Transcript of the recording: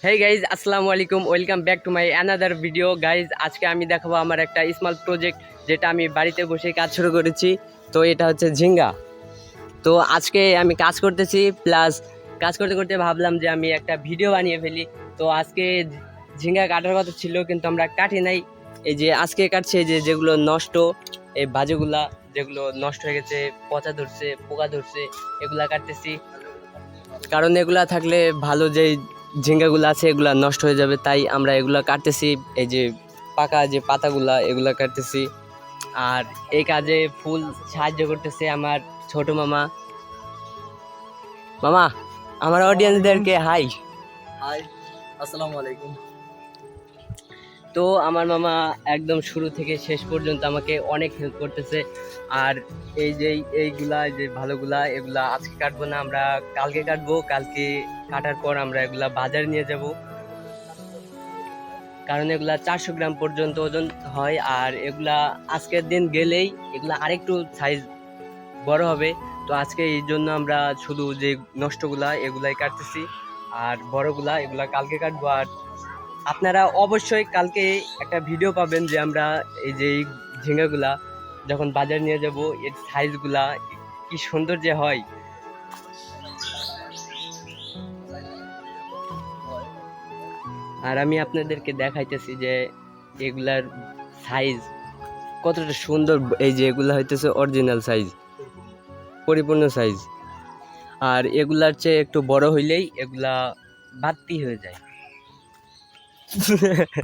Hey guys, আসসালামু আলাইকুম। Welcome back to my another video. Guys, আজকে আমি দেখাবো আমার একটা স্মল প্রজেক্ট, যেটা আমি বাড়িতে বসে কাজ শুরু করেছি। তো এটা হচ্ছে ঝিঙ্গা। তো আজকে আমি কাজ করতেছি, প্লাস কাজ করতে করতে ভাবলাম যে আমি একটা ভিডিও বানিয়ে ফেলি। তো আজকে ঝিঙ্গা কাটার কথা ছিল, কিন্তু আমরা কাটি নাই। এই যে আজকে কাটছে, যেগুলো নষ্ট, এই বাজেগুলা যেগুলো নষ্ট হয়ে গেছে, পচা ধরছে, পোকা ধরছে, এগুলা কাটতেছি। কারণ এগুলা থাকলে ভালো যে ঝিঙ্গাগুলো আছে এগুলা নষ্ট হয়ে যাবে, তাই আমরা এগুলা কাটতেছি। এই যে পাকা যে পাতাগুলা এগুলা কাটতেছি। আর এই কাজে ফুল সাহায্য করতেছে আমার ছোট মামা। মামা, আমার অডিয়েন্সদেরকে হাই। হাই, আসসালামু আলাইকুম। তো আমার মামা একদম শুরু থেকে শেষ পর্যন্ত আমাকে অনেক হেল্প করতেছে। আর এই যে এইগুলা, এই যে ভালোগুলা, এগুলা আজকে কাটবো না, আমরা কালকে কাটবো। কালকে কাটার পর আমরা এগুলা বাজারে নিয়ে যাব, কারণ এগুলা 400 গ্রাম পর্যন্ত ওজন হয়। আর এগুলা আজকের দিন গেলেই এগুলা আরেকটু সাইজ বড় হবে। তো আজকে এই জন্য আমরা শুধু যে নষ্টগুলা এগুলাই কাটতেছি, আর বড়গুলা এগুলা কালকে কাটবো। আর আপনারা অবশ্যই কালকে একটা ভিডিও পাবেন যে আমরা এই যে এই ঝিঙ্গাগুলা যখন বাজারে নিয়ে যাব, এর সাইজগুলা কি সুন্দর যে হয়। আর আমি আপনাদেরকে দেখাইতেছি যে এগুলার সাইজ কতটা সুন্দর। এই যে এগুলা হইতেছে অরিজিনাল সাইজ, পরিপূর্ণ সাইজ। আর এগুলার চেয়ে একটু বড় হইলেই এগুলা বাড়তি হয়ে যায়।